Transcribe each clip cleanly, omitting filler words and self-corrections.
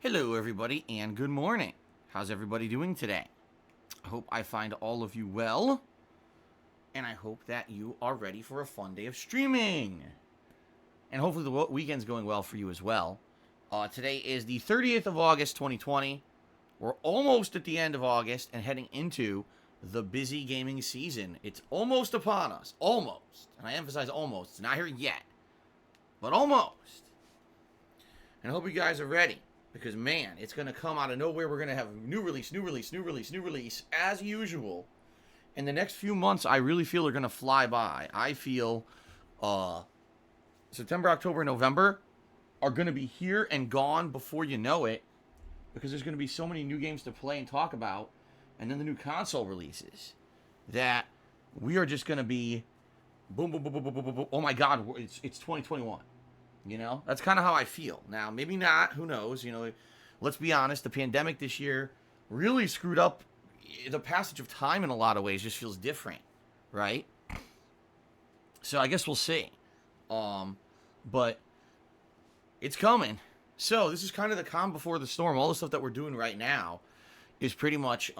Hello, everybody, and good morning. How's everybody doing today? I hope I find all of you well, and I hope that you are ready for a fun day of streaming. And hopefully the weekend's going well for you as well. Today is the 30th of August, 2020. We're almost at the end of August and heading into the busy gaming season. It's almost upon us. Almost. And I emphasize almost. It's not here yet, but almost. And I hope you guys are ready. Because, man, it's going to come out of nowhere. We're going to have new release, as usual. And the next few months, I really feel are going to fly by. I feel September, October, November are going to be here and gone before you know it. Because there's going to be so many new games to play and talk about. And then the new console releases. That we are just going to be boom, boom, boom, boom, boom, boom, boom. Oh, my God, it's 2021. You know, that's kind of how I feel. Now, maybe not. Who knows? You know, let's be honest. The pandemic this year really screwed up the passage of time in a lot of ways. Just feels different, right? So I guess we'll see. But it's coming. So this is kind of the calm before the storm. All the stuff that we're doing right now is pretty much,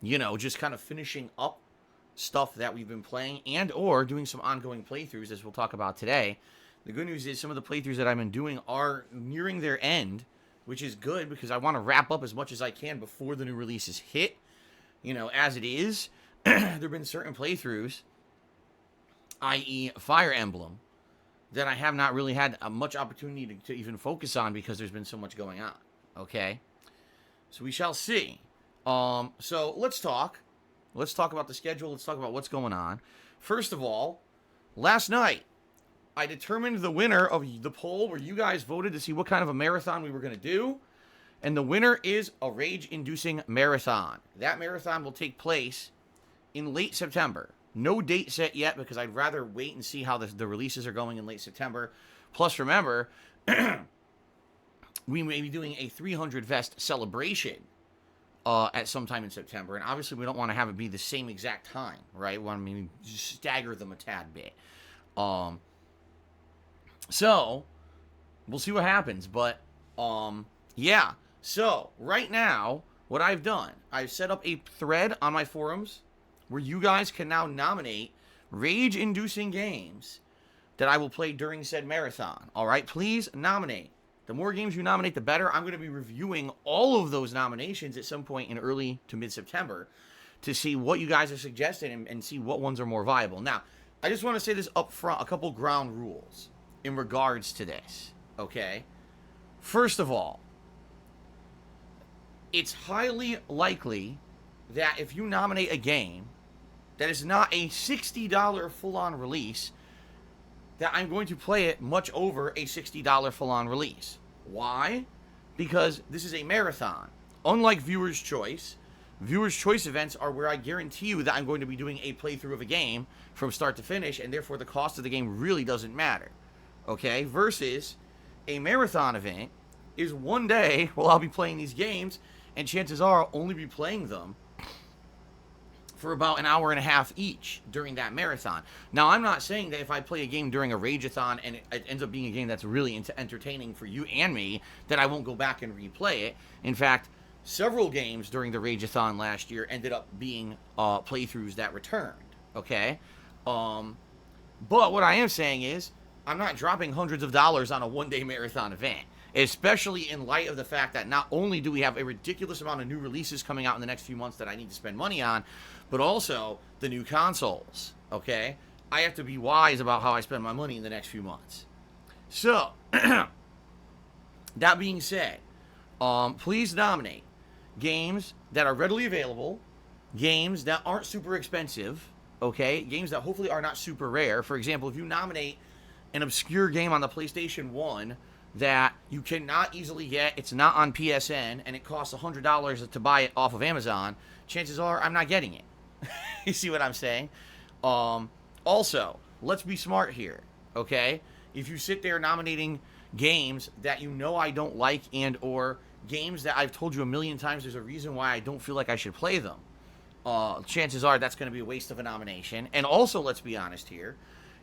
you know, just kind of finishing up stuff that we've been playing and or doing some ongoing playthroughs, as we'll talk about today. The good news is some of the playthroughs that I've been doing are nearing their end, which is good because I want to wrap up as much as I can before the new releases hit. You know, as it is, there have been certain playthroughs, i.e. Fire Emblem, that I have not really had much opportunity to even focus on because there's been so much going on. Okay? So we shall see. So let's talk. Let's talk about the schedule. Let's talk about what's going on. First of all, last night, I determined the winner of the poll where you guys voted to see what kind of a marathon we were going to do. And the winner is a rage-inducing marathon. That marathon will take place in late September. No date set yet because I'd rather wait and see how the releases are going in late September. Plus, remember, we may be doing a 300 vest celebration at some time in September. And obviously, we don't want to have it be the same exact time, right? We want to just stagger them a tad bit. So, we'll see what happens, but, yeah. So, right now, what I've done, I've set up a thread on my forums where you guys can now nominate rage-inducing games that I will play during said marathon. Alright, please nominate. The more games you nominate, the better. I'm going to be reviewing all of those nominations at some point in early to mid-September to see what you guys have suggested and see what ones are more viable. Now, I just want to say this up front, a couple ground rules in regards to this, okay? First of all, it's highly likely that if you nominate a game that is not a $60 full-on release, that I'm going to play it much over a $60 full-on release. Why? Because this is a marathon. Unlike Viewer's Choice events are where I guarantee you that I'm going to be doing a playthrough of a game from start to finish, and therefore the cost of the game really doesn't matter. Okay, versus a marathon event is one day where I'll be playing these games, and chances are I'll only be playing them for about an hour and a half each during that marathon. Now, I'm not saying that if I play a game during a Rage-a-thon and it ends up being a game that's really entertaining for you and me, that I won't go back and replay it. In fact, several games during the Rage-a-thon last year ended up being playthroughs that returned, okay? But what I am saying is, I'm not dropping hundreds of dollars on a one-day marathon event, especially in light of the fact that not only do we have a ridiculous amount of new releases coming out in the next few months that I need to spend money on, but also the new consoles, okay? I have to be wise about how I spend my money in the next few months. So, that being said, please nominate games that are readily available, games that aren't super expensive, okay? Games that hopefully are not super rare. For example, if you nominate an obscure game on the PlayStation 1 that you cannot easily get, it's not on PSN, and it costs $100 to buy it off of Amazon, chances are I'm not getting it. You see what I'm saying? Also, let's be smart here, okay? If you sit there nominating games that you know I don't like and or games that I've told you a million times there's a reason why I don't feel like I should play them, chances are that's going to be a waste of a nomination. And also, let's be honest here,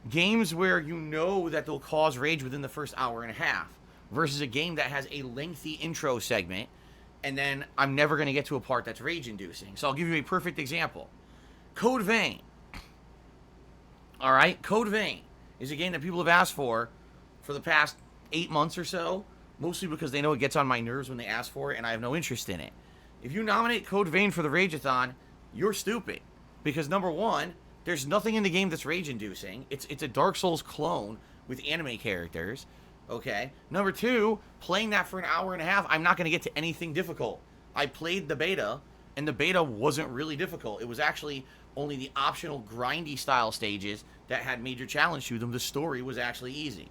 games where you know that they'll cause rage within the first hour and a half. versus a game that has a lengthy intro segment, and then I'm never going to get to a part that's rage-inducing. So I'll give you a perfect example. Code Vein. All right? Code Vein is a game that people have asked for the past 8 months or so, mostly because they know it gets on my nerves when they ask for it, and I have no interest in it. If you nominate Code Vein for the Rage-a-thon, you're stupid. Because number one, there's nothing in the game that's rage-inducing. It's a Dark Souls clone with anime characters. Okay. Number two, playing that for an hour and a half, I'm not going to get to anything difficult. I played the beta, and the beta wasn't really difficult. It was actually only the optional grindy style stages that had major challenge to them. The story was actually easy.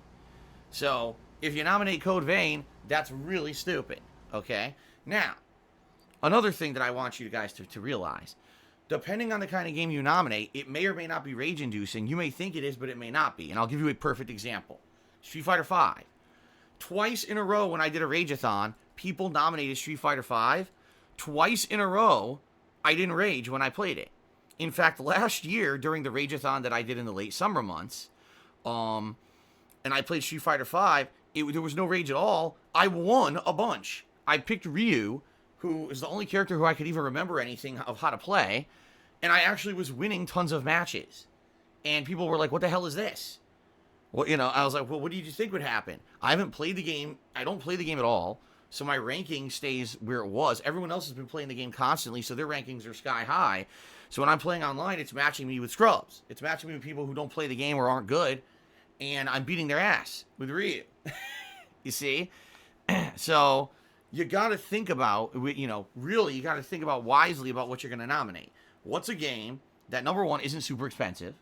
So, if you nominate Code Vein, that's really stupid. Okay? Now, another thing that I want you guys to realize, depending on the kind of game you nominate, it may or may not be rage-inducing. You may think it is, but it may not be. And I'll give you a perfect example. Street Fighter V. Twice in a row when I did a Rage-a-thon, people nominated Street Fighter V. Twice in a row, I didn't rage when I played it. In fact, last year, during the Rage-a-thon that I did in the late summer months, and I played Street Fighter V, there was no rage at all. I won a bunch. I picked Ryu, who is the only character who I could even remember anything of how to play, and I actually was winning tons of matches. And people were like, what the hell is this? Well, I was like, well, what did you think would happen? I haven't played the game. I don't play the game at all. So my ranking stays where it was. Everyone else has been playing the game constantly, so their rankings are sky high. So when I'm playing online, it's matching me with scrubs. It's matching me with people who don't play the game or aren't good, and I'm beating their ass with Ryu. You see? So you got to think about, really, you got to think about wisely about what you're going to nominate. What's a game that, number one, isn't super expensive,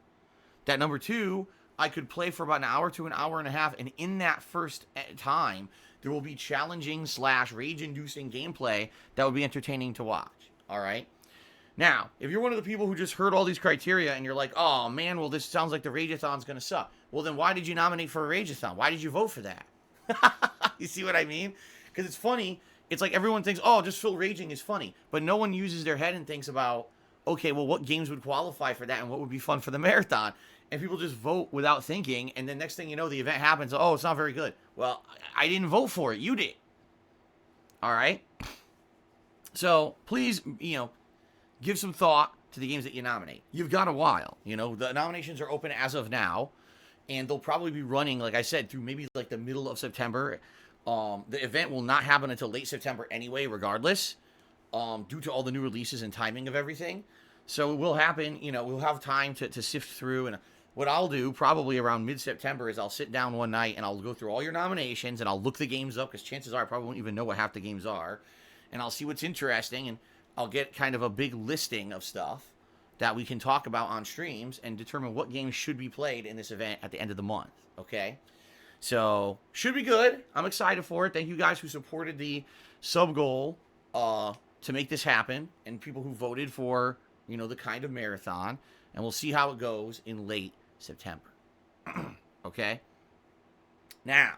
that, number two, I could play for about an hour to an hour and a half, and in that first time, there will be challenging / rage-inducing gameplay that would be entertaining to watch. All right? Now, if you're one of the people who just heard all these criteria and you're like, oh, man, well, this sounds like the Rage-a-thon's going to suck. Well, then why did you nominate for a Rage-a-thon? Why did you vote for that? You see what I mean? Because it's funny. It's like everyone thinks, oh, just Phil raging is funny. But no one uses their head and thinks about, okay, well, what games would qualify for that and what would be fun for the marathon? And people just vote without thinking, and then next thing you know, the event happens. Oh, it's not very good. Well, I didn't vote for it. You did. All right? So, please, give some thought to the games that you nominate. You've got a while. The nominations are open as of now, and they'll probably be running, like I said, through maybe like the middle of September. The event will not happen until late September anyway, regardless, due to all the new releases and timing of everything. So it will happen, we'll have time to sift through, and what I'll do probably around mid-September is I'll sit down one night and I'll go through all your nominations and I'll look the games up, because chances are I probably won't even know what half the games are, and I'll see what's interesting, and I'll get kind of a big listing of stuff that we can talk about on streams and determine what games should be played in this event at the end of the month, okay? So, should be good. I'm excited for it. Thank you guys who supported the sub goal to make this happen, and people who voted for, the kind of marathon, and we'll see how it goes in late September. Okay? Now,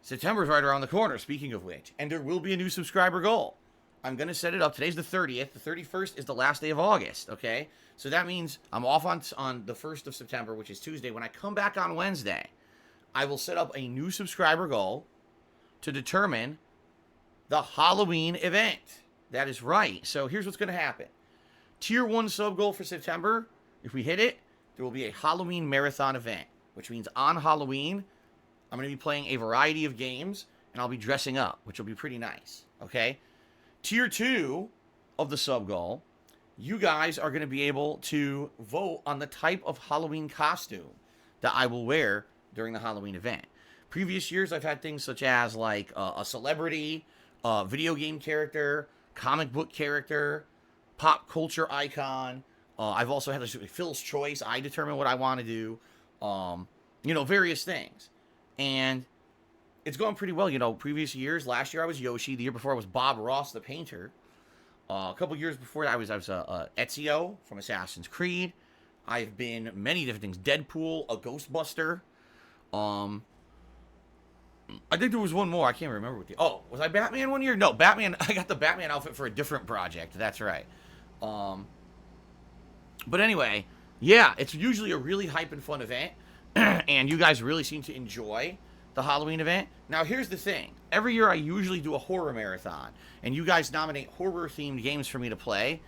September's right around the corner, speaking of which, and there will be a new subscriber goal. I'm going to set it up. Today's the 30th. The 31st is the last day of August, okay? So that means I'm off on the 1st of September, which is Tuesday. When I come back on Wednesday, I will set up a new subscriber goal to determine the Halloween event. That is right. So here's what's going to happen. Tier 1 sub goal for September, if we hit it, there will be a Halloween marathon event, which means on Halloween, I'm going to be playing a variety of games, and I'll be dressing up, which will be pretty nice, okay? Tier 2 of the sub goal, you guys are going to be able to vote on the type of Halloween costume that I will wear during the Halloween event. Previous years, I've had things such as like a celebrity, a video game character, comic book character, pop culture icon. I've also had Phil's Choice. I determine what I want to do. Various things. And it's going pretty well. Previous years, last year I was Yoshi. The year before I was Bob Ross, the painter. A couple years before I was Ezio from Assassin's Creed. I've been many different things. Deadpool, a Ghostbuster. I think there was one more. I can't remember what was I Batman one year? No, Batman. I got the Batman outfit for a different project. That's right. But anyway, yeah, it's usually a really hype and fun event, and you guys really seem to enjoy the Halloween event. Now, here's the thing. Every year I usually do a horror marathon, and you guys nominate horror-themed games for me to play.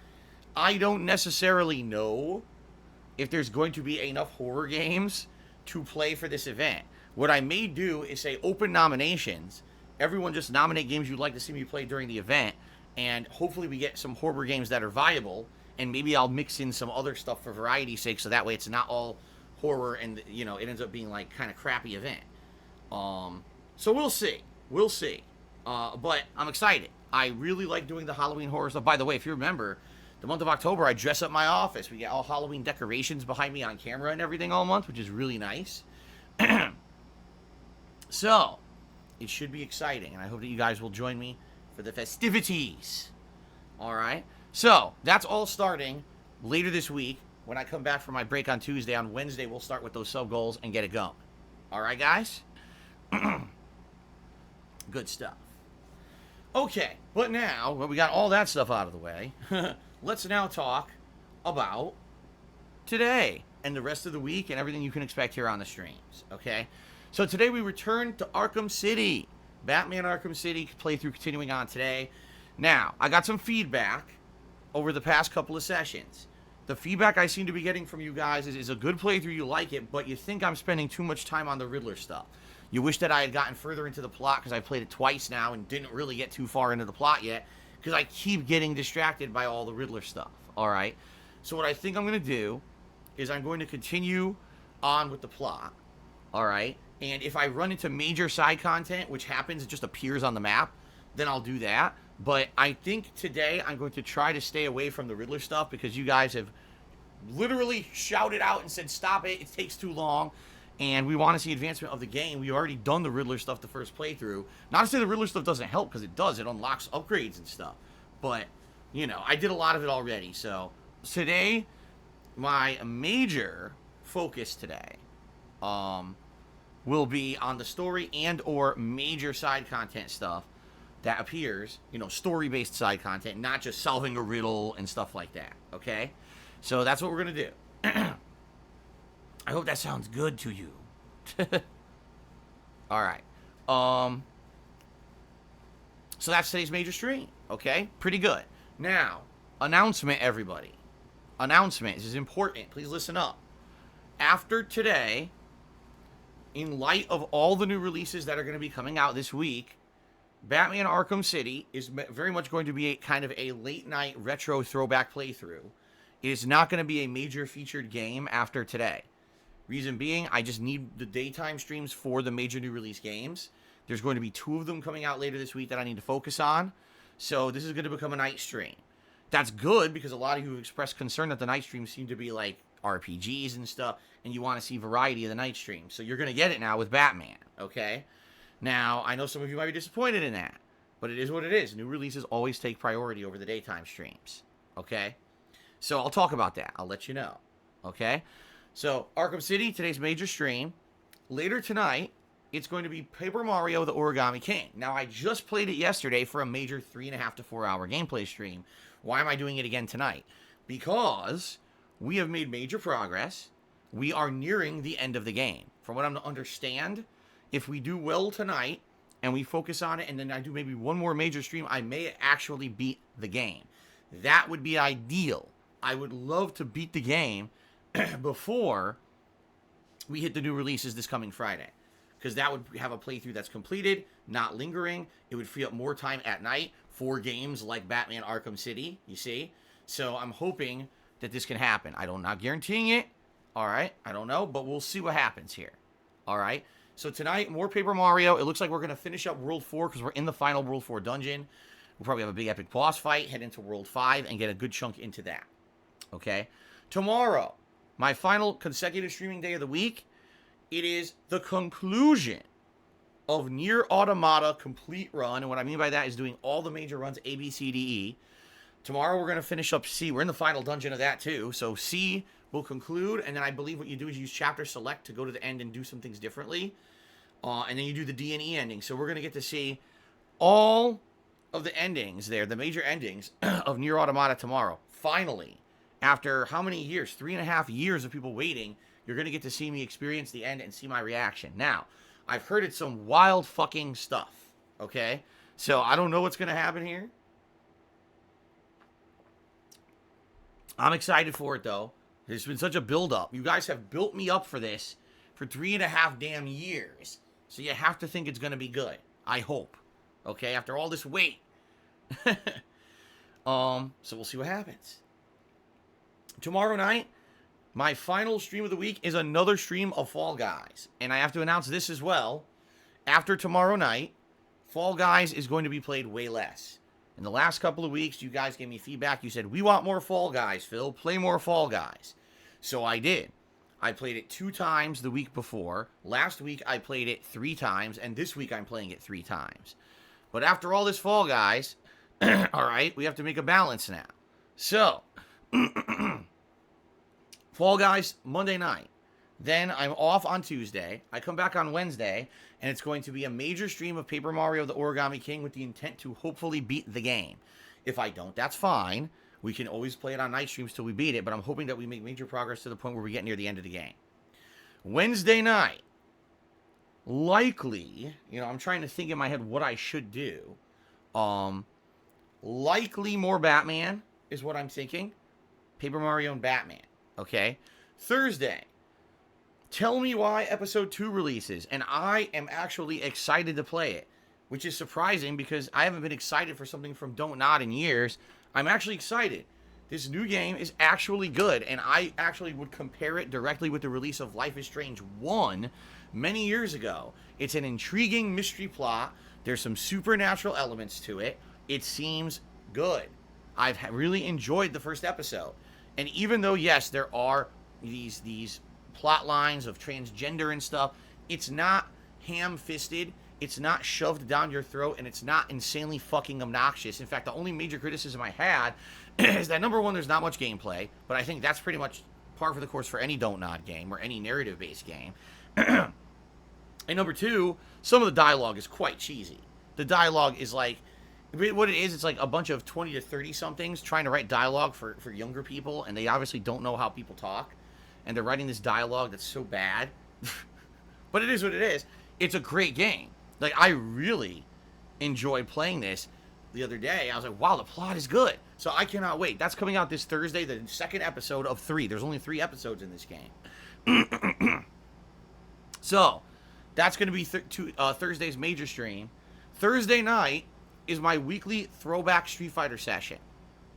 I don't necessarily know if there's going to be enough horror games to play for this event. What I may do is say open nominations. Everyone just nominate games you'd like to see me play during the event, and hopefully we get some horror games that are viable, and maybe I'll mix in some other stuff for variety's sake, so that way it's not all horror and, you know, it ends up being like kind of crappy event. So we'll see. We'll see. But I'm excited. I really like doing the Halloween horror stuff. By the way, if you remember, the month of October, I dress up my office. We get all Halloween decorations behind me on camera and everything all month, which is really nice. So, it should be exciting, and I hope that you guys will join me for the festivities. Alright? So, that's all starting later this week. When I come back from my break on Tuesday, on Wednesday, we'll start with those sub-goals and get it going. Alright, guys? Good stuff. Okay, but now, when we got all that stuff out of the way, let's now talk about today and the rest of the week and everything you can expect here on the streams, okay? So today we return to Arkham City. Batman Arkham City playthrough continuing on today. Now, I got some feedback over the past couple of sessions. The feedback I seem to be getting from you guys is a good playthrough, you like it, but you think I'm spending too much time on the Riddler stuff. You wish that I had gotten further into the plot, because I played it twice now and didn't really get too far into the plot yet, because I keep getting distracted by all the Riddler stuff, alright? So what I think I'm going to do is I'm going to continue on with the plot, alright? And if I run into major side content, which happens, it just appears on the map, then I'll do that. But I think today I'm going to try to stay away from the Riddler stuff, because you guys have literally shouted out and said, stop it, it takes too long, and we want to see advancement of the game. We've already done the Riddler stuff the first playthrough. Not to say the Riddler stuff doesn't help, because it does. It unlocks upgrades and stuff. But, you know, I did a lot of it already. So, today, my major focus today will be on the story and or major side content stuff that appears, you know, story-based side content, not just solving a riddle and stuff like that, okay? So that's what we're going to do. I hope that sounds good to you. Alright. So that's today's major stream, okay? Pretty good. Now, announcement, everybody. Announcement. This is important. Please listen up. After today, in light of all the new releases that are going to be coming out this week, Batman Arkham City is very much going to be a kind of a late-night retro throwback playthrough. It is not going to be a major featured game after today. Reason being, I just need the daytime streams for the major new release games. There's going to be 2 of them coming out later this week that I need to focus on. So this is going to become a night stream. That's good, because a lot of you have expressed concern that the night streams seem to be like RPGs and stuff, and you want to see variety of the night stream. So you're going to get it now with Batman, okay? Now, I know some of you might be disappointed in that, but it is what it is. New releases always take priority over the daytime streams, okay? So I'll talk about that. I'll let you know, okay? So, Arkham City, today's major stream. Later tonight, it's going to be Paper Mario the Origami King. Now, I just played it yesterday for a major 3.5 to 4 hour gameplay stream. Why am I doing it again tonight? Because we have made major progress. We are nearing the end of the game. From what I'm to understand, if we do well tonight, and we focus on it, and then I do maybe one more major stream, I may actually beat the game. That would be ideal. I would love to beat the game before we hit the new releases this coming Friday, because that would have a playthrough that's completed, not lingering. It would free up more time at night for games like Batman Arkham City, you see? So I'm hoping that this can happen. I'm not guaranteeing it, alright? I don't know, but we'll see what happens here, alright? So tonight, more Paper Mario. It looks like we're going to finish up World 4, because we're in the final World 4 dungeon. We'll probably have a big epic boss fight, head into World 5, and get a good chunk into that, okay? Tomorrow, my final consecutive streaming day of the week, it is the conclusion of Nier Automata complete run. And what I mean by that is doing all the major runs, A, B, C, D, E. Tomorrow we're going to finish up C. We're in the final dungeon of that too. So C will conclude, and then I believe what you do is use chapter select to go to the end and do some things differently. And then you do the D and E ending. So we're going to get to see all of the endings there, the major endings of Nier Automata tomorrow. Finally. After how many years? 3.5 years of people waiting, you're going to get to see me experience the end and see my reaction. Now, I've heard it's some wild fucking stuff. Okay? So I don't know what's going to happen here. I'm excited for it, though. There's been such a build-up. You guys have built me up for this for 3.5 damn years. So you have to think it's going to be good. I hope. Okay? After all this wait. So we'll see what happens. Tomorrow night, my final stream of the week is another stream of Fall Guys. And I have to announce this as well. After tomorrow night, Fall Guys is going to be played way less. In the last couple of weeks, you guys gave me feedback. You said, we want more Fall Guys, Phil. Play more Fall Guys. So I did. I played it 2 times the week before. Last week, I played it 3 times. And this week, I'm playing it 3 times. But after all this Fall Guys, all right, we have to make a balance now. So, Fall Guys, Monday night. Then I'm off on Tuesday. I come back on Wednesday, and it's going to be a major stream of Paper Mario the Origami King with the intent to hopefully beat the game. If I don't, that's fine. We can always play it on night streams till we beat it, but I'm hoping that we make major progress to the point where we get near the end of the game. Wednesday night, likely, I'm trying to think in my head what I should do. Likely more Batman is what I'm thinking. Paper Mario and Batman. Okay? Thursday, Tell Me Why Episode 2 releases, and I am actually excited to play it, which is surprising because I haven't been excited for something from Don't Nod in years. I'm actually excited. This new game is actually good, and I actually would compare it directly with the release of Life is Strange 1 many years ago. It's an intriguing mystery plot. There's some supernatural elements to it. It seems good. I've really enjoyed the first episode. And even though, yes, there are these plot lines of transgender and stuff, it's not ham-fisted, it's not shoved down your throat, and it's not insanely fucking obnoxious. In fact, the only major criticism I had is that, number one, there's not much gameplay, but I think that's pretty much par for the course for any Don't Nod game or any narrative-based game. And number two, some of the dialogue is quite cheesy. The dialogue is like, what it is, it's like a bunch of 20 to 30-somethings trying to write dialogue for younger people, and they obviously don't know how people talk, and they're writing this dialogue that's so bad. But it is what it is. It's a great game. Like, I really enjoyed playing this the other day. I was like, wow, the plot is good. So I cannot wait. That's coming out this Thursday, the second episode of 3. There's only 3 episodes in this game. So, that's going to be Thursday's major stream. Thursday night is my weekly throwback Street Fighter session.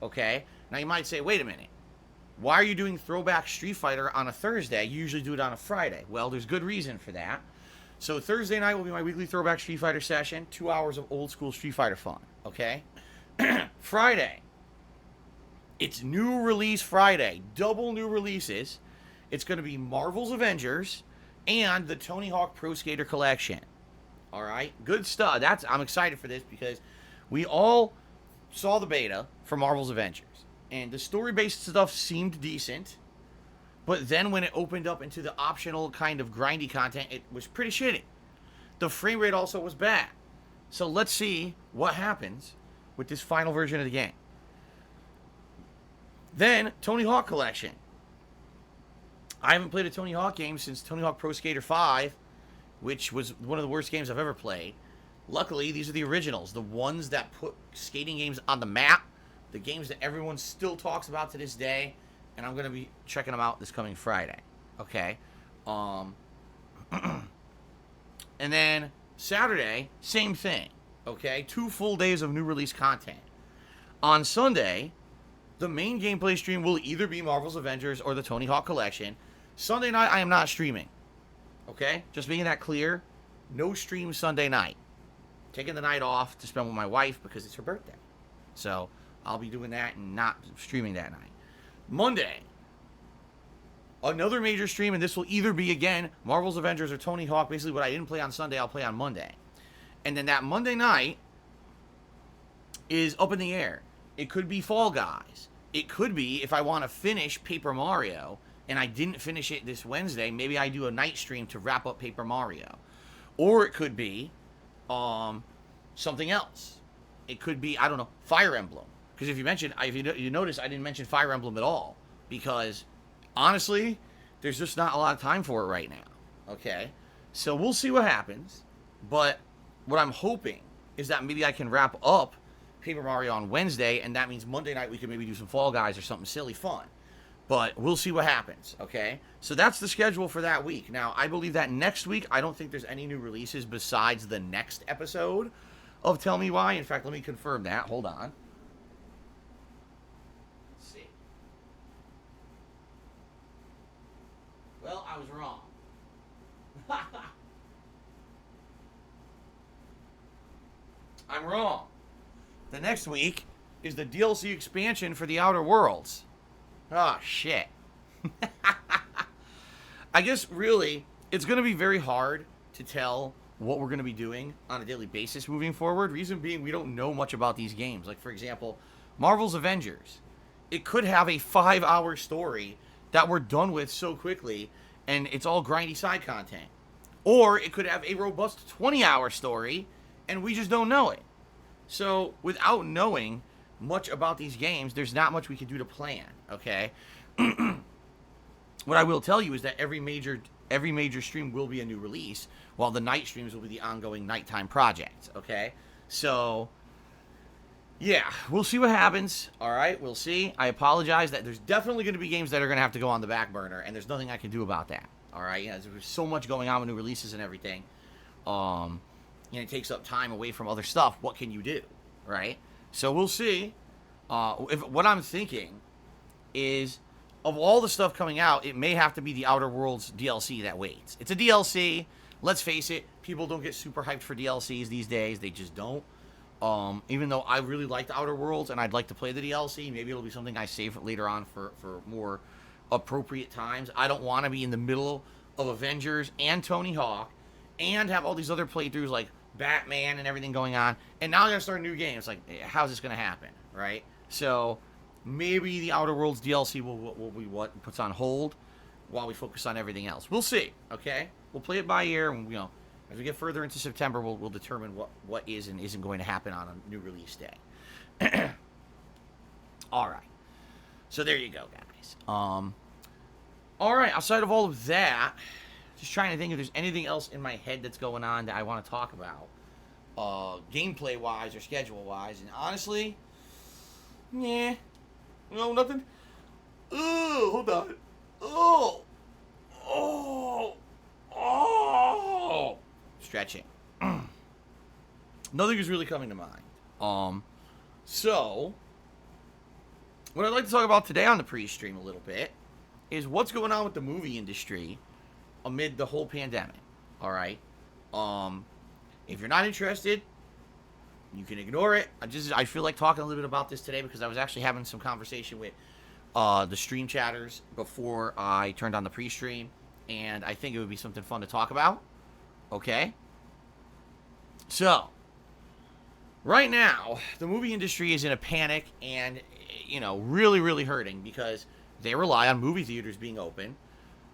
Okay? Now, you might say, wait a minute. Why are you doing throwback Street Fighter on a Thursday? You usually do it on a Friday. Well, there's good reason for that. So Thursday night will be my weekly throwback Street Fighter session. 2 hours of old school Street Fighter fun. Okay? Friday. It's new release Friday. Double new releases. It's going to be Marvel's Avengers and the Tony Hawk Pro Skater Collection. Alright? Good stuff. I'm excited for this because we all saw the beta for Marvel's Avengers. And the story-based stuff seemed decent. But then when it opened up into the optional kind of grindy content, it was pretty shitty. The frame rate also was bad. So let's see what happens with this final version of the game. Then, Tony Hawk Collection. I haven't played a Tony Hawk game since Tony Hawk Pro Skater 5, which was one of the worst games I've ever played. Luckily, these are the originals, the ones that put skating games on the map, the games that everyone still talks about to this day, and I'm going to be checking them out this coming Friday. Okay? And then Saturday, same thing. Okay? 2 full days of new release content. On Sunday, the main gameplay stream will either be Marvel's Avengers or the Tony Hawk Collection. Sunday night, I am not streaming. Okay? Just making that clear. No stream Sunday night. Taking the night off to spend with my wife because it's her birthday. So, I'll be doing that and not streaming that night. Monday, another major stream, and this will either be, again, Marvel's Avengers or Tony Hawk. Basically, what I didn't play on Sunday, I'll play on Monday. And then that Monday night is up in the air. It could be Fall Guys. It could be, if I want to finish Paper Mario, and I didn't finish it this Wednesday, maybe I do a night stream to wrap up Paper Mario. Or it could be something else. It could be, I don't know, Fire Emblem. Because if you notice, I didn't mention Fire Emblem at all. Because, honestly, there's just not a lot of time for it right now. Okay? So we'll see what happens. But what I'm hoping is that maybe I can wrap up Paper Mario on Wednesday, and that means Monday night we can maybe do some Fall Guys or something silly fun. But we'll see what happens, okay? So that's the schedule for that week. Now, I believe that next week, I don't think there's any new releases besides the next episode of Tell Me Why. In fact, let me confirm that. Hold on. Let's see. Well, I was wrong. I'm wrong. The next week is the DLC expansion for the Outer Worlds. Oh, shit. I guess, really, it's going to be very hard to tell what we're going to be doing on a daily basis moving forward. Reason being, we don't know much about these games. Like, for example, Marvel's Avengers. It could have a 5-hour story that we're done with so quickly, and it's all grindy side content. Or it could have a robust 20-hour story, and we just don't know it. So, without knowing much about these games, there's not much we can do to plan, okay? What I will tell you is that every major stream will be a new release, while the night streams will be the ongoing nighttime projects, okay? So, yeah, we'll see what happens, all right? We'll see. I apologize that there's definitely going to be games that are going to have to go on the back burner, and there's nothing I can do about that, all right? You know, there's so much going on with new releases and everything. It takes up time away from other stuff. What can you do, right? So we'll see. What I'm thinking is, of all the stuff coming out, it may have to be the Outer Worlds DLC that waits. It's a DLC. Let's face it, people don't get super hyped for DLCs these days. They just don't. Even though I really like the Outer Worlds and I'd like to play the DLC, maybe it'll be something I save later on for more appropriate times. I don't want to be in the middle of Avengers and Tony Hawk and have all these other playthroughs like Batman and everything going on, and now I gotta start a new game. It's like, how's this gonna happen, right? So maybe the Outer Worlds DLC will be what puts on hold while we focus on everything else. We'll see, okay? We'll play it by ear, and as we get further into September, we'll determine what is and isn't going to happen on a new release day. All right. So there you go, guys. All right. Outside of all of that, just trying to think if there's anything else in my head that's going on that I want to talk about, gameplay-wise or schedule-wise. And honestly, yeah, no, nothing. Oh, hold on. Oh, stretching. Nothing is really coming to mind. So what I'd like to talk about today on the pre-stream a little bit is what's going on with the movie industry amid the whole pandemic. All right. If you're not interested, you can ignore it. I feel like talking a little bit about this today because I was actually having some conversation with the stream chatters before I turned on the pre-stream, and I think it would be something fun to talk about. Okay. So, right now, the movie industry is in a panic and, really, really hurting because they rely on movie theaters being open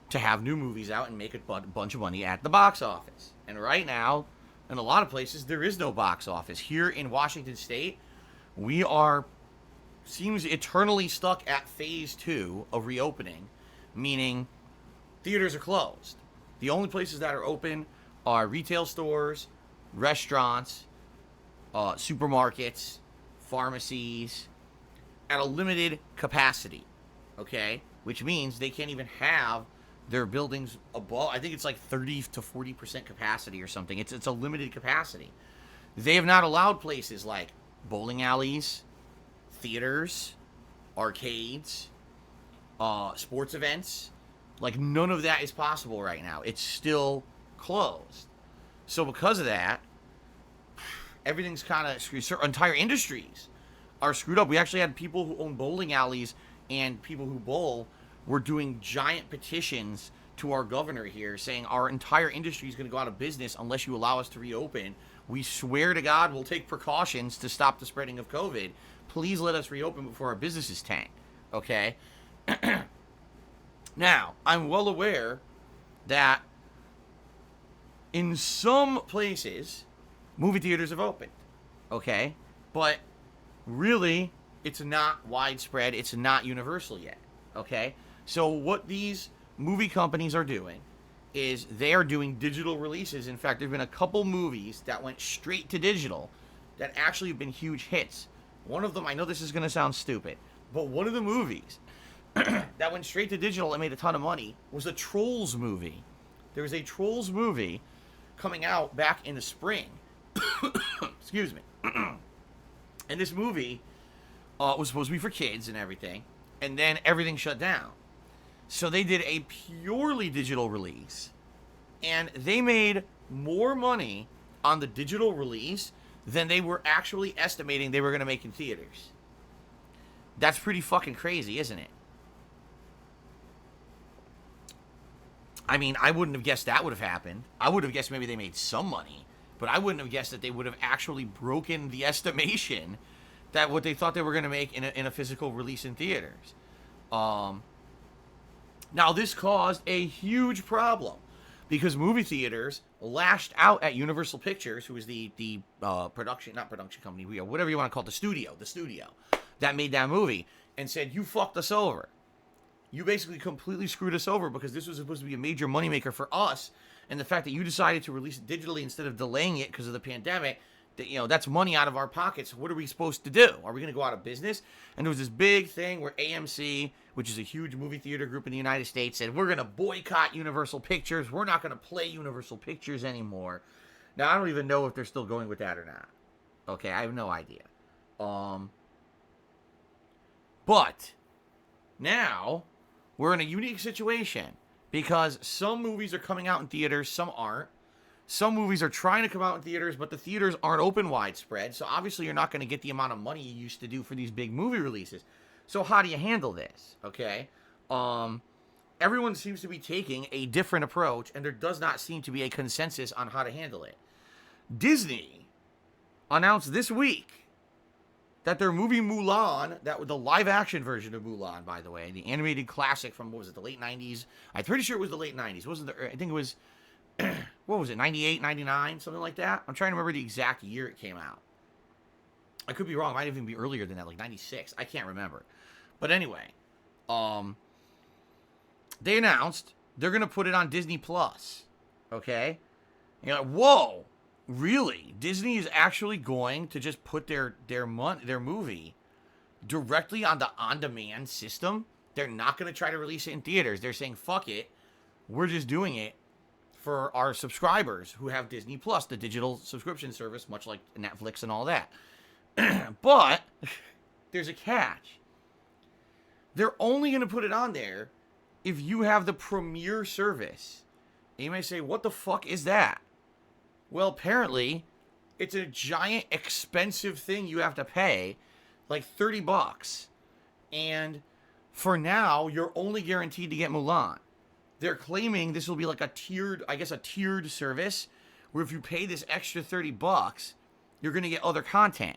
to have new movies out and make a bunch of money at the box office. And right now, in a lot of places, there is no box office. Here in Washington State, we seems eternally stuck at phase 2 of reopening, meaning theaters are closed. The only places that are open are retail stores, restaurants, supermarkets, pharmacies, at a limited capacity, okay? Which means they can't even have their buildings above, I think it's like 30 to 40% capacity or something. It's a limited capacity. They have not allowed places like bowling alleys, theaters, arcades, sports events. Like, none of that is possible right now. It's still closed. So because of that, everything's kind of screwed. Entire industries are screwed up. We actually had people who own bowling alleys and people who bowl were doing giant petitions to our governor here saying our entire industry is going to go out of business unless you allow us to reopen. We swear to God we'll take precautions to stop the spreading of COVID. Please let us reopen before our businesses tank. Okay? Now, I'm well aware that in some places, movie theaters have opened. Okay? But really, it's not widespread. It's not universal yet. Okay? So what these movie companies are doing is they are doing digital releases. In fact, there have been a couple movies that went straight to digital that actually have been huge hits. One of them, I know this is going to sound stupid, but one of the movies that went straight to digital and made a ton of money was a Trolls movie. There was a Trolls movie coming out back in the spring. Excuse me. And this movie was supposed to be for kids and everything, and then everything shut down. So they did a purely digital release, and they made more money on the digital release than they were actually estimating they were going to make in theaters. That's pretty fucking crazy, isn't it? I mean, I wouldn't have guessed that would have happened. I would have guessed maybe they made some money, but I wouldn't have guessed that they would have actually broken the estimation that what they thought they were going to make in a physical release in theaters. Now, this caused a huge problem because movie theaters lashed out at Universal Pictures, who is the production company, whatever you want to call it, the studio that made that movie, and said, you fucked us over. You basically completely screwed us over because this was supposed to be a major moneymaker for us, and the fact that you decided to release it digitally instead of delaying it because of the pandemic, that's money out of our pockets. What are we supposed to do? Are we going to go out of business? And there was this big thing where AMC, which is a huge movie theater group in the United States, said, we're going to boycott Universal Pictures. We're not going to play Universal Pictures anymore. Now, I don't even know if they're still going with that or not. Okay, I have no idea. But now we're in a unique situation because some movies are coming out in theaters, some aren't. Some movies are trying to come out in theaters, but the theaters aren't open widespread, so obviously you're not going to get the amount of money you used to do for these big movie releases. So how do you handle this? Okay, everyone seems to be taking a different approach, and there does not seem to be a consensus on how to handle it. Disney announced this week that their movie Mulan, the live-action version of Mulan, by the way, the animated classic from, what was it, the late 90s? I'm pretty sure it was the late 90s. I think it was, what was it, 98, 99, something like that? I'm trying to remember the exact year it came out. I could be wrong. It might even be earlier than that, like 96. I can't remember. But anyway, they announced they're going to put it on Disney Plus. Okay? And you're like, whoa, really? Disney is actually going to just put their movie directly on the on-demand system? They're not going to try to release it in theaters. They're saying, fuck it. We're just doing it for our subscribers who have Disney Plus, the digital subscription service, much like Netflix and all that. But there's a catch. They're only going to put it on there if you have the Premier service. And you may say, what the fuck is that? Well, apparently, it's a giant expensive thing you have to pay, like $30. And for now, you're only guaranteed to get Mulan. They're claiming this will be like a tiered service, where if you pay this extra $30, you're going to get other content.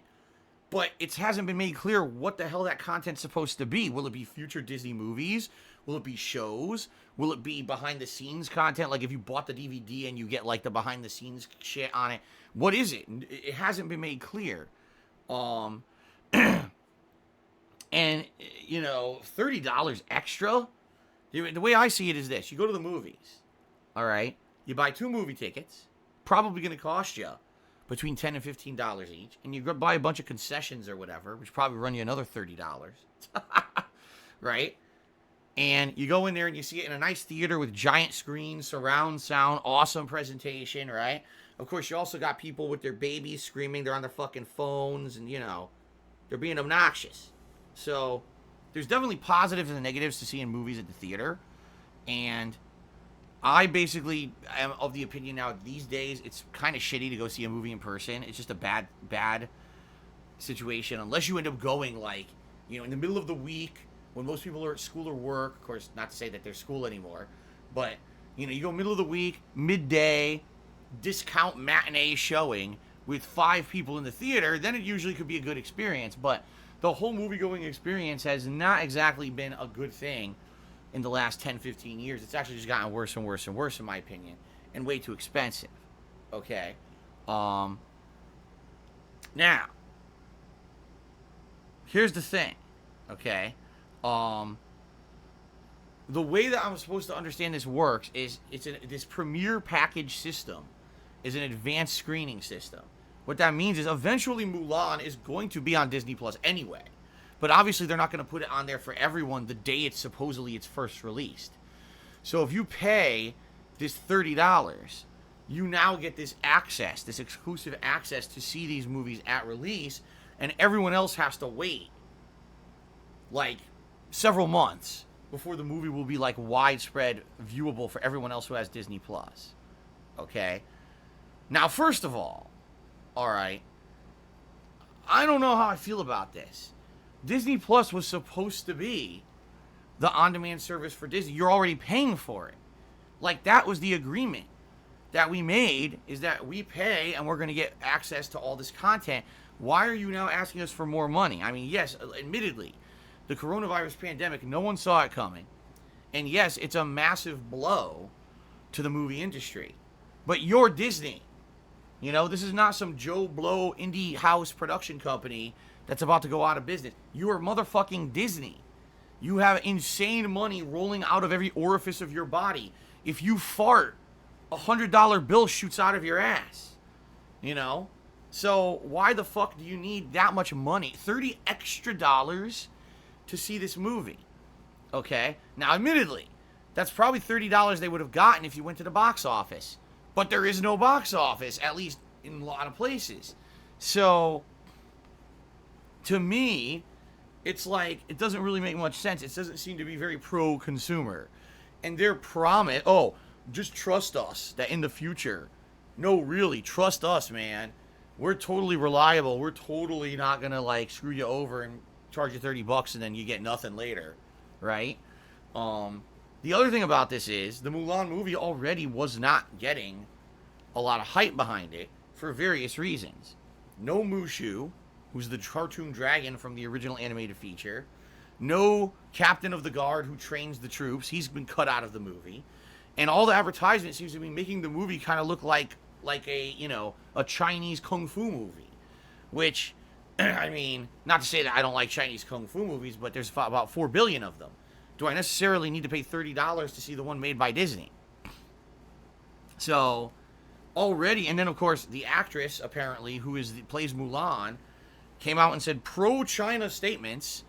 But it hasn't been made clear what the hell that content's supposed to be. Will it be future Disney movies? Will it be shows? Will it be behind-the-scenes content? Like if you bought the DVD and you get like the behind-the-scenes shit on it. What is it? It hasn't been made clear. And, $30 extra? The way I see it is this. You go to the movies, all right? You buy 2 movie tickets. Probably going to cost you between $10 and $15 each. And you go buy a bunch of concessions or whatever, which probably run you another $30. Right? And you go in there and you see it in a nice theater with giant screens, surround sound, awesome presentation, right? Of course, you also got people with their babies screaming. They're on their fucking phones and, they're being obnoxious. So there's definitely positives and negatives to seeing movies at the theater. And I basically am of the opinion now, these days, it's kind of shitty to go see a movie in person. It's just a bad situation. Unless you end up going, in the middle of the week, when most people are at school or work. Of course, not to say that there's school anymore. But, you go middle of the week, midday, discount matinee showing with 5 people in the theater, then it usually could be a good experience. But the whole movie-going experience has not exactly been a good thing in the last 10, 15 years. It's actually just gotten worse and worse and worse, in my opinion, and way too expensive. Okay? Now, here's the thing. Okay? the way that I'm supposed to understand this works is this premiere package system is an advanced screening system. What that means is eventually Mulan is going to be on Disney Plus anyway. But obviously they're not going to put it on there for everyone the day it's first released. So if you pay this $30, you now get this access, this exclusive access to see these movies at release, and everyone else has to wait like several months before the movie will be like widespread viewable for everyone else who has Disney Plus. Okay? Now, first of all right, I don't know how I feel about this. Disney Plus was supposed to be the on-demand service for Disney. You're already paying for it. Like, that was the agreement that we made, is that we pay and we're going to get access to all this content. Why are you now asking us for more money? I mean, yes, admittedly, the coronavirus pandemic, no one saw it coming. And yes, it's a massive blow to the movie industry. But you're Disney. You know, this is not some Joe Blow indie house production company that's about to go out of business. You are motherfucking Disney. You have insane money rolling out of every orifice of your body. If you fart, $100 bill shoots out of your ass. You know? So why the fuck do you need that much money? $30 extra to see this movie. Okay? Now, admittedly, that's probably $30 they would have gotten if you went to the box office. But there is no box office, at least in a lot of places. So, to me, it's like, it doesn't really make much sense. It doesn't seem to be very pro-consumer. And their promise, just trust us that in the future. No, really, trust us, man. We're totally reliable. We're totally not going to, like, screw you over and charge you $30 and then you get nothing later, right? The other thing about this is the Mulan movie already was not getting a lot of hype behind it for various reasons. No Mushu, who's the cartoon dragon from the original animated feature. No captain of the guard who trains the troops. He's been cut out of the movie. And all the advertisement seems to be making the movie kind of look like a Chinese kung fu movie. Which, I mean, not to say that I don't like Chinese kung fu movies, but there's about 4 billion of them. Do I necessarily need to pay $30 to see the one made by Disney? So, already, and then of course, the actress, apparently, who plays Mulan, came out and said pro-China statements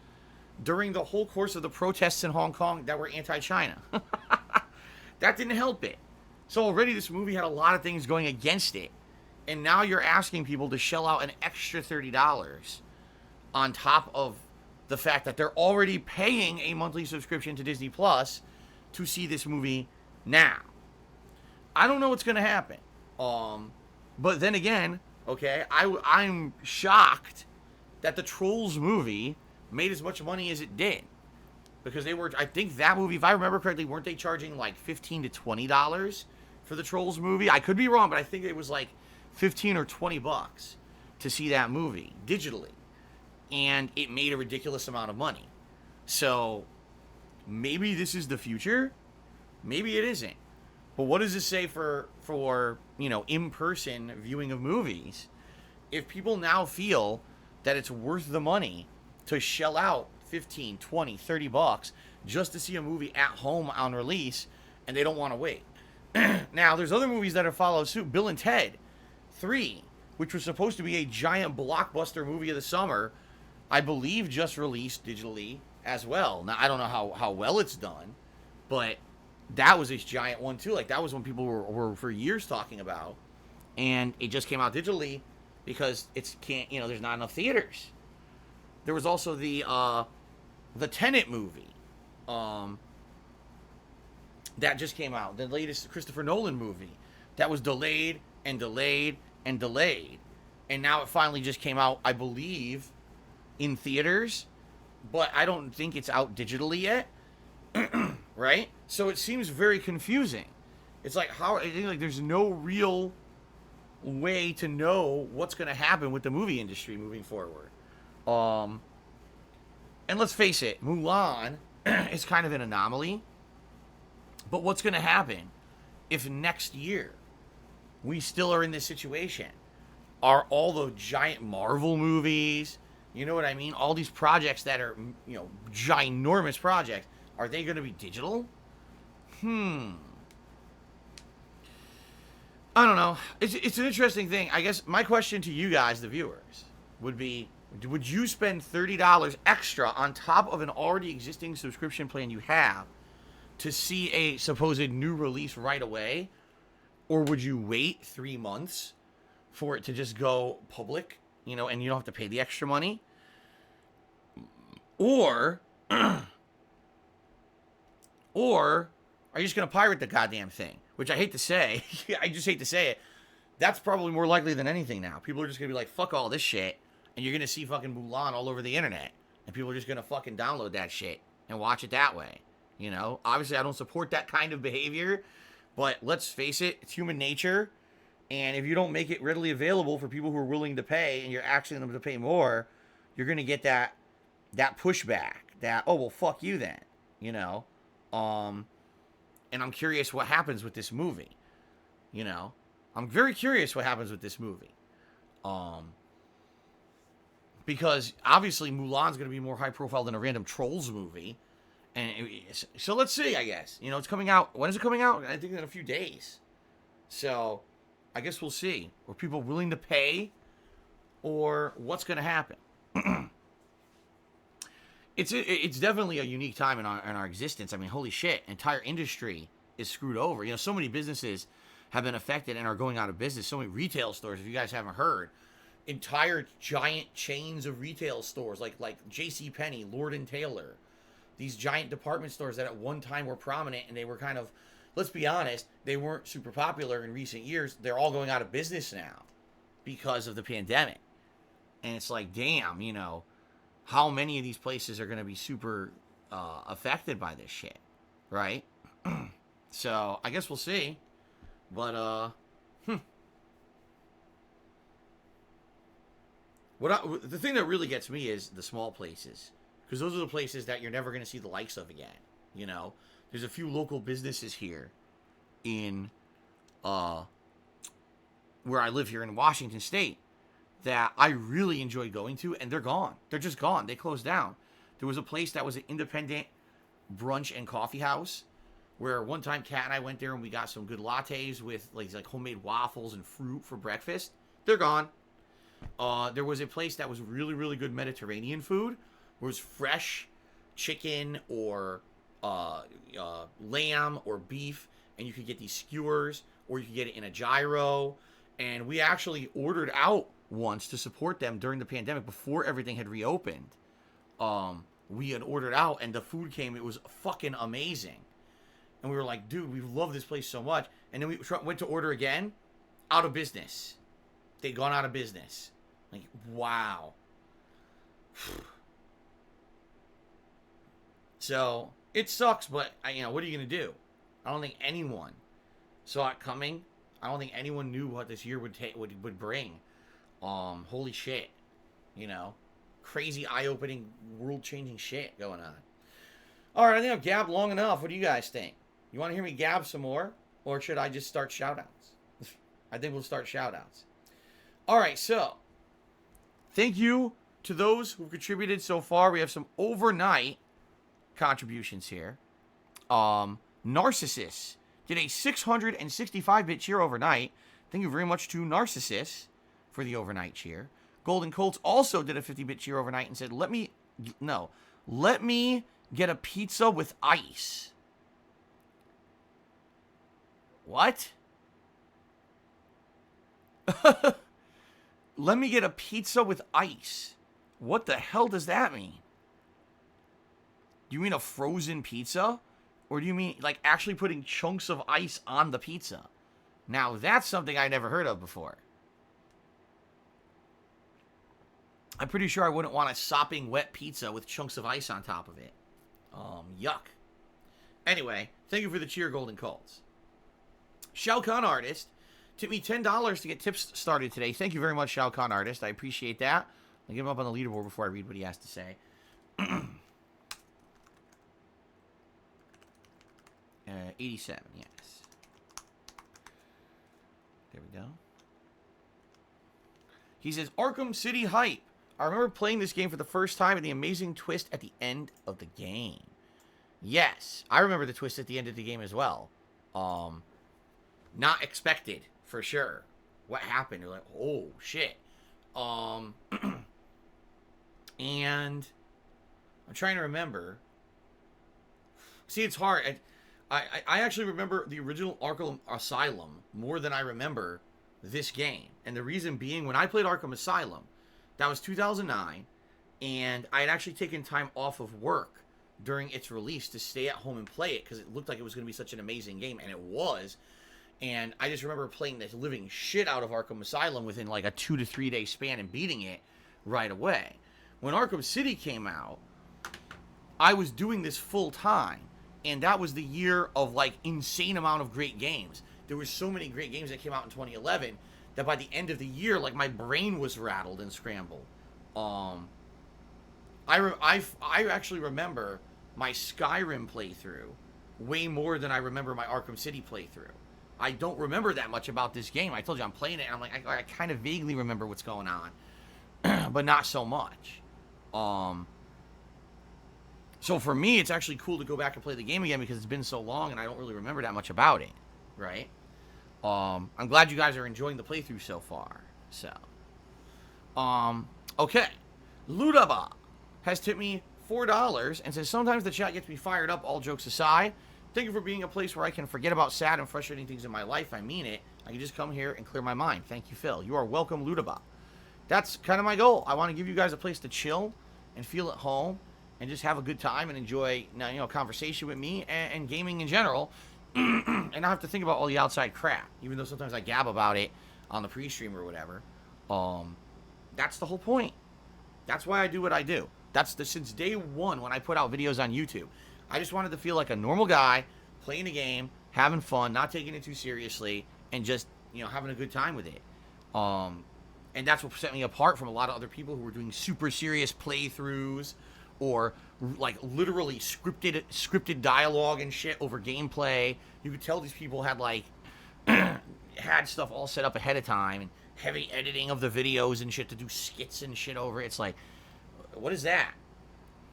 during the whole course of the protests in Hong Kong that were anti-China. That didn't help it. So already this movie had a lot of things going against it. And now you're asking people to shell out an extra $30 on top of the fact that they're already paying a monthly subscription to Disney Plus to see this movie now. I don't know what's going to happen. But then again, okay, I'm shocked that the Trolls movie made as much money as it did. Because I think that movie, if I remember correctly, weren't they charging like $15 to $20 for the Trolls movie? I could be wrong, but I think it was like $15 or $20 to see that movie digitally. And it made a ridiculous amount of money. So, maybe this is the future. Maybe it isn't. But what does this say for in-person viewing of movies? If people now feel that it's worth the money to shell out $15, $20, $30 just to see a movie at home on release, and they don't want to wait. Now, there's other movies that have followed suit. Bill and Ted 3, which was supposed to be a giant blockbuster movie of the summer, I believe just released digitally as well. Now, I don't know how well it's done, but that was a giant one too. Like, that was one people were for years talking about, and it just came out digitally because there's not enough theaters. There was also the Tenet movie that just came out, the latest Christopher Nolan movie that was delayed and delayed and delayed, and now it finally just came out, I believe, in theaters, but I don't think it's out digitally yet. Right? So it seems very confusing. It's like there's no real way to know what's going to happen with the movie industry moving forward. And let's face it, Mulan is kind of an anomaly. But what's going to happen if next year we still are in this situation? Are all the giant Marvel movies, you know what I mean? All these projects that are, ginormous projects, Are they going to be digital? I don't know. It's an interesting thing. I guess my question to you guys, the viewers, would be, would you spend $30 extra on top of an already existing subscription plan you have to see a supposed new release right away? Or would you wait 3 months for it to just go public, you know, and you don't have to pay the extra money? Or or are you just going to pirate the goddamn thing? Which I hate to say. I just hate to say it. That's probably more likely than anything now. People are just going to be like, fuck all this shit. And you're going to see fucking Mulan all over the internet. And people are just going to fucking download that shit and watch it that way. You know? Obviously, I don't support that kind of behavior. But let's face it, it's human nature. And if you don't make it readily available for people who are willing to pay, and you're asking them to pay more, you're going to get that pushback. That, oh, well, fuck you then. You know? And I'm curious what happens with this movie. You know? I'm very curious what happens with this movie. Because obviously Mulan's going to be more high profile than a random Trolls movie. And so let's see, I guess. You know, it's coming out. When is it coming out? I think in a few days. So I guess we'll see. Are people willing to pay? Or what's going to happen? It's definitely a unique time in our existence. I mean, holy shit, entire industry is screwed over. You know, so many businesses have been affected and are going out of business. So many retail stores, if you guys haven't heard, entire giant chains of retail stores like JCPenney, Lord & Taylor, these giant department stores that at one time were prominent and they were kind of, let's be honest, they weren't super popular in recent years. They're all going out of business now because of the pandemic. And it's like, damn, you know, how many of these places are going to be super affected by this shit, right? So I guess we'll see. But the thing that really gets me is the small places, because those are the places that you're never going to see the likes of again. You know, there's a few local businesses here in where I live here in Washington State that I really enjoy going to, and they're gone. They're just gone. They closed down. There was a place that was an independent brunch and coffee house where one time Kat and I went there and we got some good lattes with like homemade waffles and fruit for breakfast. They're gone. There was a place that was really, really good Mediterranean food. It was fresh chicken or lamb or beef, and you could get these skewers or you could get it in a gyro. And we actually ordered out once to support them during the pandemic before everything had reopened. We had ordered out and the food came. It was fucking amazing. And we were like, dude, we love this place so much. And then we went to order again. Out of business. They'd gone out of business. Like, wow. So, it sucks, but, you know, what are you going to do? I don't think anyone saw it coming. I don't think anyone knew what this year would bring. Holy shit. You know, crazy, eye-opening, world-changing shit going on. All right, I think I've gabbed long enough. What do you guys think? You want to hear me gab some more? Or should I just start shout-outs? I think we'll start shout-outs. All right, so thank you to those who contributed so far. We have some overnight contributions here. Narcissus did a 665-bit cheer overnight. Thank you very much to Narcissus for the overnight cheer. Golden Colts also did a 50-bit cheer overnight and said, let me get a pizza with ice. What? Let me get a pizza with ice. What the hell does that mean? Do you mean a frozen pizza? Or do you mean like actually putting chunks of ice on the pizza? Now that's something I never heard of before. I'm pretty sure I wouldn't want a sopping wet pizza with chunks of ice on top of it. Yuck. Anyway, thank you for the cheer, Golden Colts. Shao Kahn Artist tipped me $10 to get tips started today. Thank you very much, Shao Kahn Artist. I appreciate that. I'll get him up on the leaderboard before I read what he has to say. 87, yes. There we go. He says, Arkham City hype. I remember playing this game for the first time and the amazing twist at the end of the game. Yes, I remember the twist at the end of the game as well. Not expected for sure. What happened? You're like, oh shit. Um, and I'm trying to remember. See, it's hard. I actually remember the original Arkham Asylum more than I remember this game. And the reason being, when I played Arkham Asylum, that was 2009, and I had actually taken time off of work during its release to stay at home and play it because it looked like it was going to be such an amazing game, and it was. And I just remember playing the living shit out of Arkham Asylum within like a 2 to 3 day span and beating it right away. When Arkham City came out, I was doing this full time, and that was the year of like insane amount of great games. There were so many great games that came out in 2011 that by the end of the year, like my brain was rattled and scrambled. I actually remember my Skyrim playthrough way more than I remember my Arkham City playthrough. I don't remember that much about this game. I told you I'm playing it, and I'm like, I kind of vaguely remember what's going on, but not so much. So for me, it's actually cool to go back and play the game again because it's been so long, and I don't really remember that much about it, right? I'm glad you guys are enjoying the playthrough so far. So, okay, Ludaba has tipped me $4 and says, sometimes the chat gets me fired up, all jokes aside. Thank you for being a place where I can forget about sad and frustrating things in my life. I mean it. I can just come here and clear my mind. Thank you, Phil. You are welcome, Ludaba. That's kind of my goal. I want to give you guys a place to chill and feel at home and just have a good time and enjoy, conversation with me and gaming in general, and not have to think about all the outside crap, even though sometimes I gab about it on the pre-stream or whatever. That's the whole point. That's why I do what I do. Since day one when I put out videos on YouTube. I just wanted to feel like a normal guy playing a game, having fun, not taking it too seriously, and just, having a good time with it. And that's what set me apart from a lot of other people who were doing super serious playthroughs or like literally scripted dialogue and shit over gameplay. You could tell these people had like had stuff all set up ahead of time and heavy editing of the videos and shit to do skits and shit over it. It's like, what is that?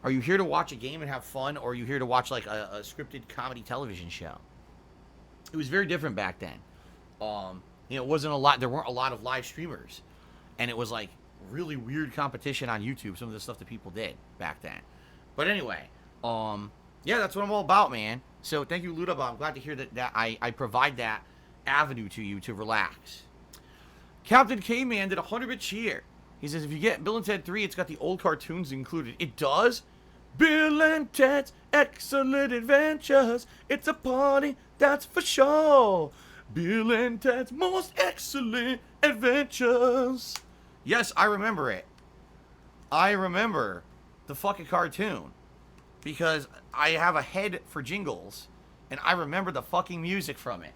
Are you here to watch a game and have fun, or are you here to watch like a scripted comedy television show? It was very different back then. It wasn't a lot. There weren't a lot of live streamers, and it was like really weird competition on YouTube. Some of the stuff that people did back then. But anyway, yeah, that's what I'm all about, man. So thank you, Ludaba. I'm glad to hear that I provide that avenue to you to relax. Captain K-Man did a 100-bit cheer. He says, if you get Bill and Ted 3, it's got the old cartoons included. It does? Bill and Ted's Excellent Adventures. It's a party, that's for sure. Bill and Ted's Most Excellent Adventures. Yes, I remember it. I remember the fucking cartoon. Because I have a head for jingles. And I remember the fucking music from it.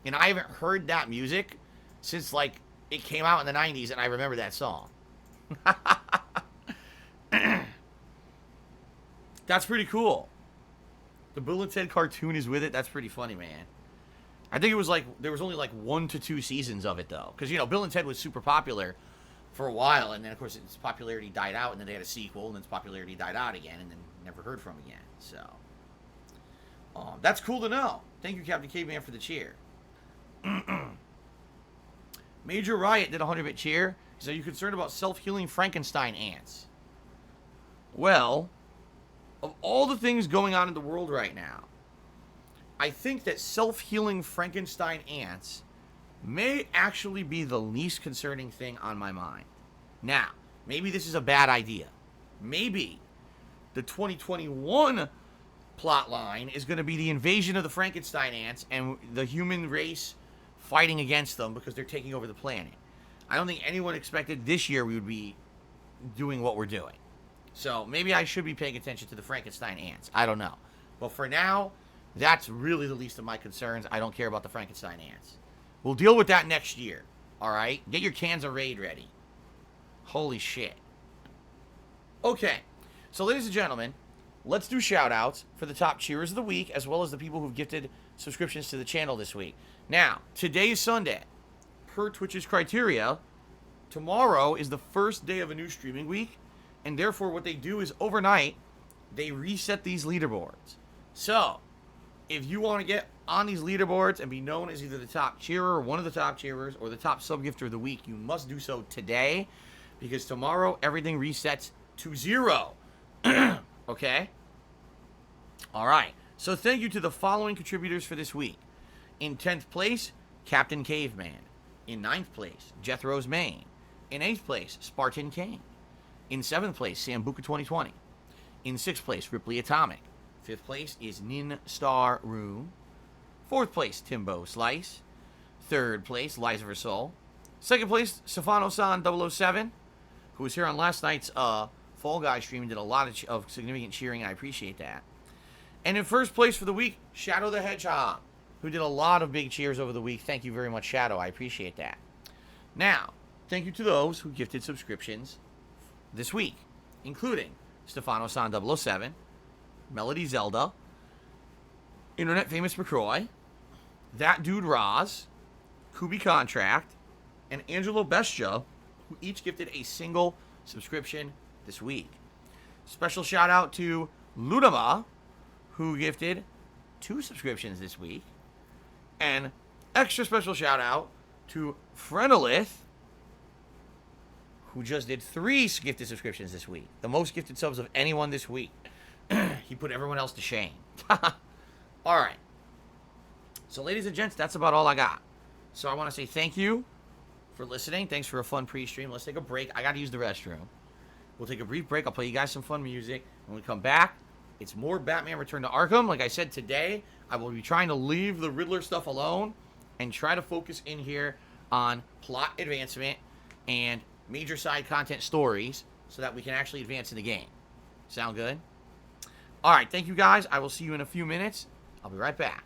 And I haven't heard that music since, like, it came out in the 90s, and I remember that song. That's pretty cool. The Bill and Ted cartoon is with it. That's pretty funny, man. I think it was like, there was only like 1 to 2 seasons of it, though. Because, Bill and Ted was super popular for a while, and then, of course, its popularity died out, and then they had a sequel, and then its popularity died out again, and then never heard from again. So, that's cool to know. Thank you, Captain Caveman, for the cheer. Major Riot did a 100-bit cheer. He said, are you concerned about self-healing Frankenstein ants? Well, of all the things going on in the world right now, I think that self-healing Frankenstein ants may actually be the least concerning thing on my mind. Now, maybe this is a bad idea. Maybe the 2021 plot line is going to be the invasion of the Frankenstein ants and the human race fighting against them because they're taking over the planet. I don't think anyone expected this year we would be doing what we're doing. So maybe I should be paying attention to the Frankenstein ants. I don't know. But for now, that's really the least of my concerns. I don't care about the Frankenstein ants. We'll deal with that next year. Alright? Get your cans of Raid ready. Holy shit. Okay. So ladies and gentlemen, let's do shout-outs for the top cheerers of the week, as well as the people who've gifted subscriptions to the channel this week. Now, today's Sunday. Per Twitch's criteria, tomorrow is the first day of a new streaming week, and therefore what they do is overnight, they reset these leaderboards. So, if you want to get on these leaderboards and be known as either the top cheerer, or one of the top cheerers, or the top sub-gifter of the week, you must do so today, because tomorrow everything resets to 0. Okay? All right. So thank you to the following contributors for this week. In 10th place, Captain Caveman. In 9th place, Jethro's Main. In 8th place, Spartan King. In 7th place, Sambuca 2020. In 6th place, Ripley Atomic. 5th place is Nin Star Room. 4th place, Timbo Slice. 3rd place, Liza Versol. 2nd place, Stefano-san 007, who was here on last night's Fall Guys stream and did a lot of significant cheering, and I appreciate that. And in 1st place for the week, Shadow the Hedgehog, who did a lot of big cheers over the week. Thank you very much, Shadow. I appreciate that. Now, thank you to those who gifted subscriptions this week, including Stefano-san 007, Melody Zelda, Internet Famous McCroy, That Dude Roz, Kubi Contract, and Angelo Bestia, who each gifted a single subscription this week. Special shout out to Ludama, who gifted 2 subscriptions this week. And extra special shout out to Frenolith, who just did 3 gifted subscriptions this week. The most gifted subs of anyone this week. He put everyone else to shame. Alright. So, ladies and gents, that's about all I got. So, I want to say thank you for listening. Thanks for a fun pre-stream. Let's take a break. I got to use the restroom. We'll take a brief break. I'll play you guys some fun music. When we come back, it's more Batman Return to Arkham. Like I said today, I will be trying to leave the Riddler stuff alone and try to focus in here on plot advancement and major side content stories so that we can actually advance in the game. Sound good? All right, thank you guys. I will see you in a few minutes. I'll be right back.